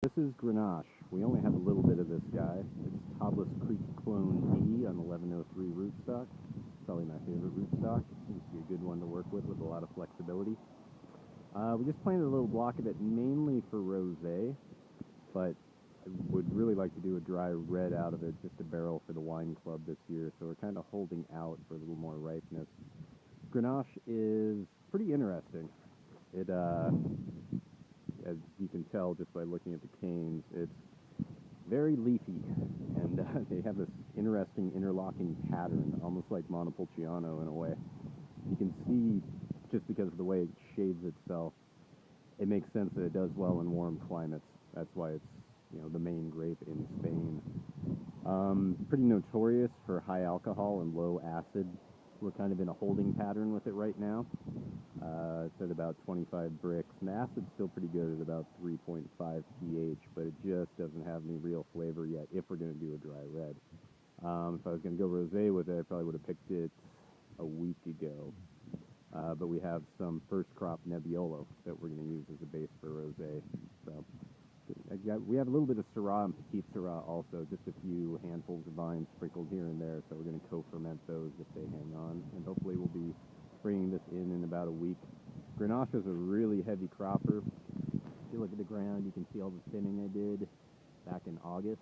This is Grenache. We only have a little bit of this guy. It's Topless Creek Clone D on 1103 rootstock. Probably my favorite rootstock. Seems to be a good one to work with a lot of flexibility. We just planted a little block of it mainly for rosé, but I would really like to do a dry red out of it, just a barrel for the wine club this year, so we're kind of holding out for a little more ripeness. Grenache is pretty interesting. It, as you can tell just by looking at the canes, it's very leafy, and they have this interesting interlocking pattern, almost like Montepulciano in a way. You can see, just because of the way it shades itself, it makes sense that it does well in warm climates. That's why it's, the main grape in Spain. Pretty notorious for high alcohol and low acid. We're kind of in a holding pattern with it right now. It's at about 25 bricks, and the acid's still pretty good at about 3.5 pH, but it just doesn't have any real flavor yet if we're going to do a dry red. If I was going to go rosé with it, I probably would have picked it a week ago. But we have some first crop Nebbiolo that we're going to use as a base for rosé. So we have a little bit of Syrah and Petite Syrah also, just a few handfuls of vines sprinkled here and there, so we're going to co-ferment those if they hang on, and hopefully we'll be bringing this in about a week. Grenache is a really heavy cropper. If you look at the ground, you can see all the thinning I did back in August.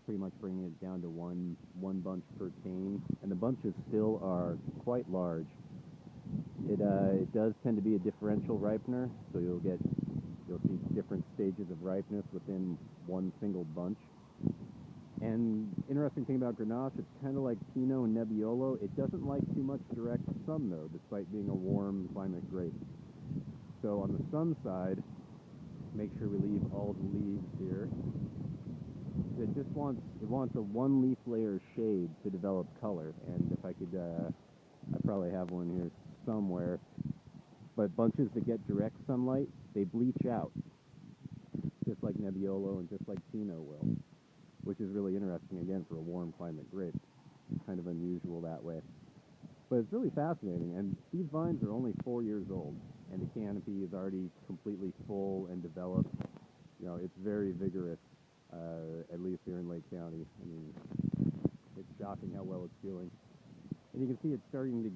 Pretty much bringing it down to one bunch per cane, and the bunches still are quite large. It does tend to be a differential ripener, so you'll see different stages of ripeness within one single bunch. And interesting thing about Grenache, it's kind of like Pinot and Nebbiolo. It doesn't like too much direct sun, though, despite being a warm climate grape. So on the sun side, make sure we leave all the leaves here. It wants a one leaf layer shade to develop color, and if I could, I probably have one here somewhere. But bunches that get direct sunlight, they bleach out, just like Nebbiolo and just like Pinot will, which is really interesting, again, for a warm climate grape. Kind of unusual that way. But it's really fascinating, and these vines are only 4 years old, and the canopy is already completely full and developed. It's very vigorous, at least here in Lake County. I mean, it's shocking how well it's doing. And you can see it's starting to,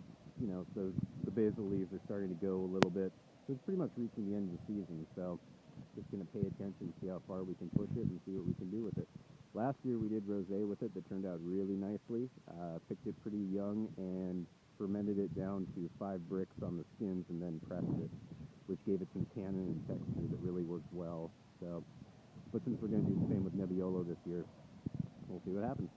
the basal leaves are starting to go a little bit. So it's pretty much reaching the end of the season, so just going to pay attention, see how far we can push it, and see what we can do with it. Last year we did rosé with it that turned out really nicely. Picked it pretty young and fermented it down to 5 bricks on the skins and then pressed it, which gave it some tannin and texture that really worked well. So, but since we're going to do the same with Nebbiolo this year, we'll see what happens.